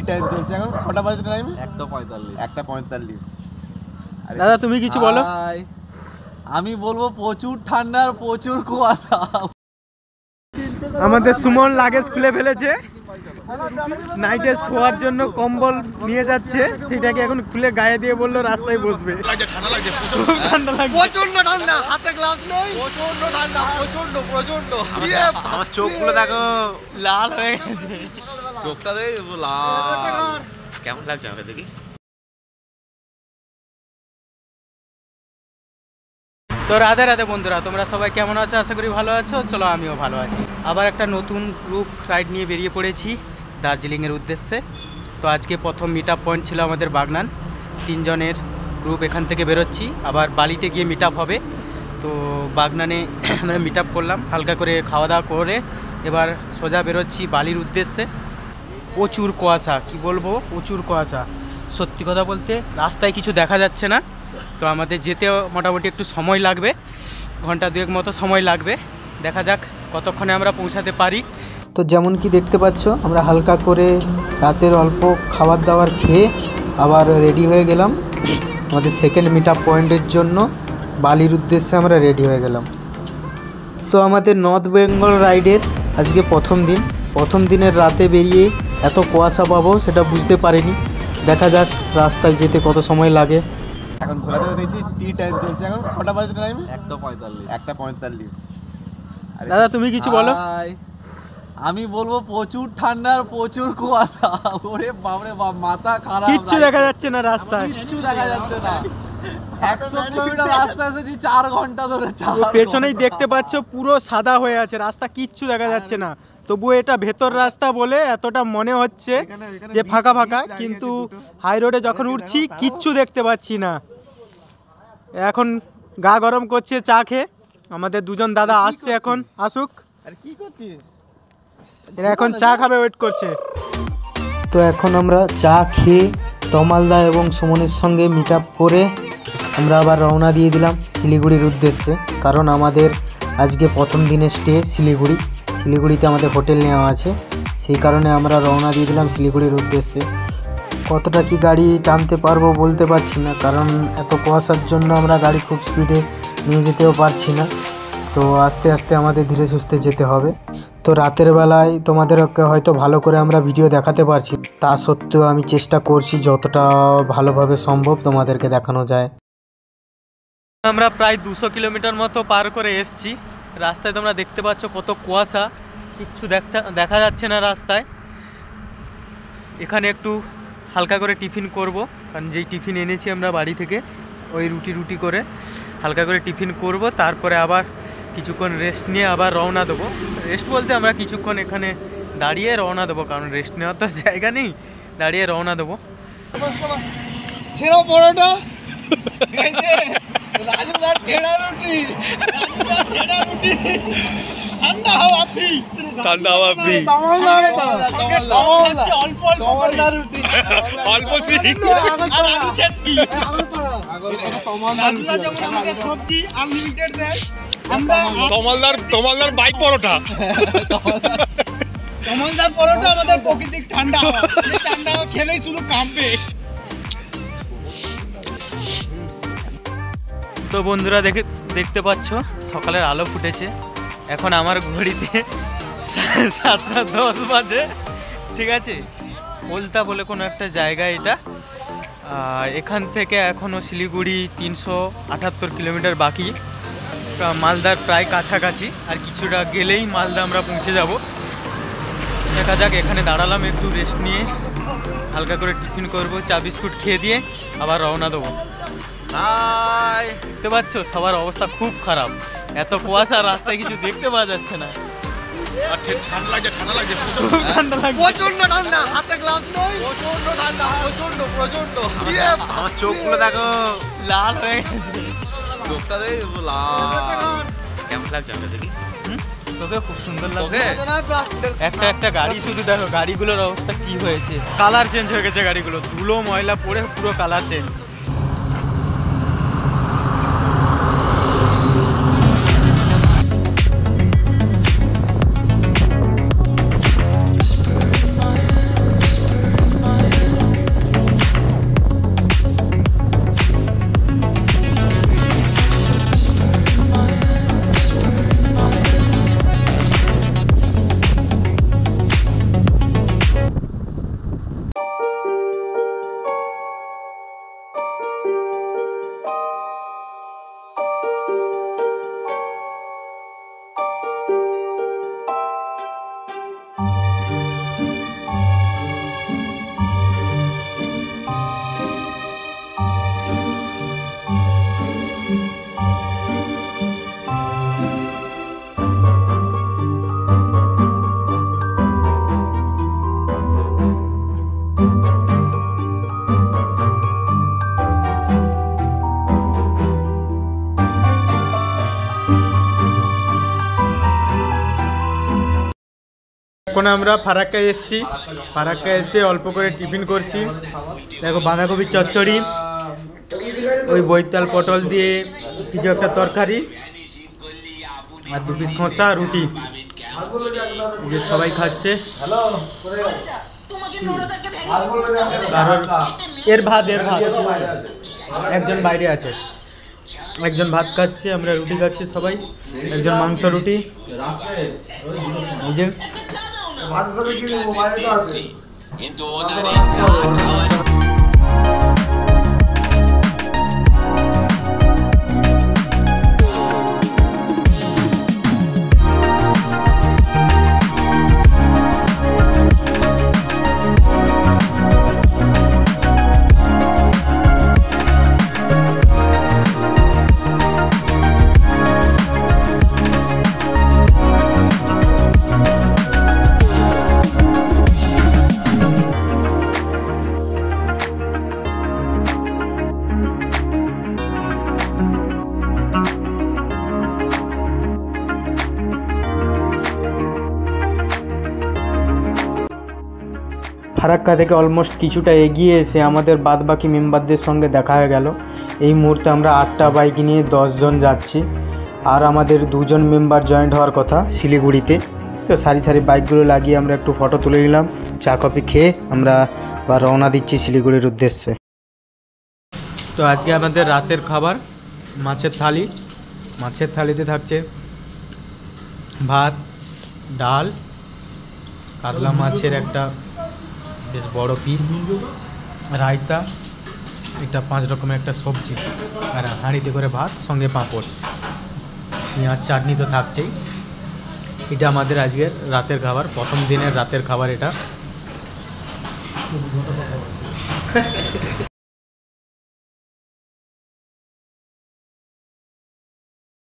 Time চলছে এখন। কটা বাজে টাইম? 1:45। দাদা তুমি কিছু বলো। আমি বলবো প্রচুর ঠান্ডা আর প্রচুর কুয়াশা। আমাদের সুমন লাগেজ খুলে ফেলেছে, নাইটে শোয়ার জন্য কম্বল নিয়ে যাচ্ছে, সেটাকে এখন খুলে গায়ে দিয়ে বললো রাস্তায় বসবে। ঠান্ডা লাগছে, প্রচন্ড ঠান্ডা, হাতে গ্লাভস নেই, প্রচন্ড ঠান্ডা, প্রচন্ড। আমার চোখগুলো দেখো লাল হয়ে গেছে, চোখটা দেখো লাল। কেমন লাগছে আমাকে দেখি। তো রাধে রাধে বন্ধুরা, তোমরা সবাই কেমন আছো? আশা করি ভালো আছো। চলো আমিও ভালো আছি। আবার একটা নতুন গ্রুপ রাইড নিয়ে বেরিয়ে পড়েছি দার্জিলিংয়ের উদ্দেশ্যে। তো আজকে প্রথম মিট আপ পয়েন্ট ছিল আমাদের বাগনান। 3 জনের গ্রুপ এখান থেকে বেরোচ্ছি, আবার বালিতে গিয়ে মিট আপ হবে। তো বাগনানে আমরা মিট আপ করলাম, হালকা করে খাওয়া দাওয়া করে এবার সোজা বেরোচ্ছি বালির উদ্দেশ্যে। প্রচুর কুয়াশা, কি বলবো, প্রচুর কুয়াশা। সত্যি কথা বলতে রাস্তায় কিছু দেখা যাচ্ছে না। তো আমাদের যেতে মোটামুটি একটু সময় লাগবে, ঘন্টা 2 মতো সময় লাগবে। দেখা যাক কতক্ষণে আমরা পৌঁছাতে পারি। তো যেমন কি দেখতে পাচ্ছ, আমরা হালকা করে রাতের অল্প খাবার দাবার খেয়ে আবার রেডি হয়ে গেলাম আমাদের সেকেন্ড মিট আপ পয়েন্টের জন্য। বালির উদ্দেশ্যে আমরা রেডি হয়ে গেলাম। তো আমাদের নর্থ বেঙ্গল রাইডের আজকে প্রথম দিনের রাতে বেরিয়ে এত কুয়াশা পাবো সেটা বুঝতে পারিনি। দেখা যাক রাস্তায় যেতে কত সময় লাগে। এখন ঘোরাতে দেখছি টি টাইম চলছে এখন। কটা বাজে টাইম? 1:45। দাদা তুমি কিছু বলো। আমি বলবো প্রচুর ঠান্ডা আর প্রচুর কুয়াশা। ওরে বাপরে বাপ, মাথা খারাপ, কিচ্ছু দেখা যাচ্ছে না রাস্তায়, কিচ্ছু দেখা যাচ্ছে না। 100 কিলোমিটার রাস্তা এসেছি 4 ঘন্টা ধরে। পেছনেই দেখতে পাচ্ছ পুরো সাদা হয়ে আছে রাস্তা, কিচ্ছু দেখা যাচ্ছে না। তবুও এটা ভেতর রাস্তা বলে এতটা মনে হচ্ছে যে ফাঁকা ফাঁকা, কিন্তু হাই রোডে যখন উঠছি কিচ্ছু দেখতে পাচ্ছি না। এখন গা গরম করছে চা খেয়ে। আমাদের 2জন দাদা আসছে, এখন আসুক। আর কি করছিস? এরা এখন চা খাবে, ওয়েট করছে। তো এখন আমরা চা খেয়ে তমালদা এবং সুমনের সঙ্গে মিট আপ করে আমরা আবার রওনা দিয়ে দিলাম শিলিগুড়ির উদ্দেশ্যে। কারণ আমাদের আজকে প্রথম দিনের স্টে শিলিগুড়িতে আমাদের হোটেল নেওয়া আছে, সেই কারণে আমরা রওনা দিয়ে দিলাম শিলিগুড়ির উদ্দেশ্যে। কতটা কি গাড়ি টানতে পারবো বলতে পারছি না, কারণ এত কুয়াশার জন্য আমরা গাড়ি খুব স্পিডে নিয়ে যেতেও পারছি না। তো আস্তে আস্তে আমাদের ধীরে সুস্থে যেতে হবে। তো রাতের বেলায় তোমাদেরকে হয়তো ভালো করে আমরা ভিডিও দেখাতে পারছি, তা সত্ত্বেও আমি চেষ্টা করছি যতটা ভালোভাবে সম্ভব তোমাদেরকে দেখানো যায়। আমরা প্রায় 200 কিলোমিটার মতো পার করে এসেছি। রাস্তায় তোমরা দেখতে পাচ্ছ কত কুয়াশা, কিচ্ছু দেখা যাচ্ছে না রাস্তায়। এখানে একটু হালকা করে টিফিন করব, কারণ যেই টিফিন এনেছি আমরা বাড়ি থেকে, ওই রুটি করে হালকা করে টিফিন করব। তারপরে আবার কিছুক্ষণ রেস্ট নিয়ে আবার রওনা দেবো। রেস্ট বলতে আমরা কিছুক্ষণ এখানে দাঁড়িয়ে রওনা দেবো, কারণ রেস্ট নেওয়ার তো জায়গা নেই, দাঁড়িয়ে রওনা দেবো। ছেড়ো পরোটা, ঠান্ডা হাওয়া ফ্রি। তমালদার বাইক পরোটা, তমালদার পরোটা আমাদের প্রকৃতিক ঠান্ডা হাওয়া, ঠান্ডা হাওয়া খেলেই শুধু কাঁপবে। তো বন্ধুরা দেখতে পাচ্ছ সকালের আলো ফুটেছে। এখন আমার ঘড়িতে 7:10 বাজে, ঠিক আছে। ওলতা বলে কোনো একটা জায়গা এটা। আর এখান থেকে এখনও শিলিগুড়ি 378 কিলোমিটার বাকি, মালদার প্রায় কাছাকাছি। আর কিছুটা গেলেই মালদা আমরা পৌঁছে যাব। দেখা যাক, এখানে দাঁড়ালাম একটু রেস্ট নিয়ে, হালকা করে টিফিন করব, চা বিস্কুট খেয়ে দিয়ে আবার রওনা দেবো। দেখতে পাচ্ছ সবার অবস্থা খুব খারাপ, এত কুয়াশা, রাস্তায় কিছু দেখতে পাওয়া যাচ্ছে না। ঠান্ডা লাগছে, প্রচন্ড ঠান্ডা, হাতে গ্লাভস নেই, প্রচন্ড ঠান্ডা, প্রচন্ড। আমার চোখগুলো দেখো লাল হয়ে গেছে, চোখটা দেখো লাল। কেমন লাগছে আমাকে দেখি। তোকে খুব সুন্দর লাগছে। একটা গাড়ি শুধু দেখো, গাড়িগুলোর অবস্থা কি হয়েছে, কালার চেঞ্জ হয়ে গেছে গাড়িগুলো, ধুলো ময়লা পড়ে পুরো কালার চেঞ্জ। এখন আমরা ফারাক্কায় এসেছি। ফারাক্কায় এসে অল্প করে টিফিন করছি। দেখো বাঁধাকপি চচ্চড়ি, ওই বৈতাল পটল দিয়ে কিছু একটা তরকারি, আর 2 পিস শসা, রুটি। যে সবাই খাচ্ছে। কারণ এর ভাত একজন বাইরে আছে, একজন ভাত খাচ্ছে, আমরা রুটি খাচ্ছি সবাই। একজন মাংস রুটি। এই যে ফারাক্কা থেকে অলমোস্ট কিছুটা এগিয়ে এসে আমাদের বাদবাকি মেম্বারদের সঙ্গে দেখা হয়ে গেল। এই মুহূর্তে আমরা 8টা বাইক নিয়ে 10 জন যাচ্ছি, আর আমাদের 2 জন মেম্বার জয়েন্ট হওয়ার কথা শিলিগুড়িতে। তো সারি সারি বাইকগুলো লাগিয়ে আমরা একটু ফটো তুলে নিলাম, চা কফি খেয়ে আমরা আবার রওনা দিচ্ছি শিলিগুড়ির উদ্দেশ্যে। তো আজকে আমাদের রাতের খাবার মাছের থালি। মাছের থালিতে থাকছে ভাত, ডাল, কাতলা মাছের একটা বেশ বড় পিস, রায়তা, এটা 5 রকমের একটা সবজি, আর হাঁড়িতে করে ভাত, সঙ্গে পাঁপড়, পেঁয়াজ, চাটনি তো থাকছেই। এটা আমাদের আজকের রাতের খাবার, প্রথম দিনের রাতের খাবার এটা।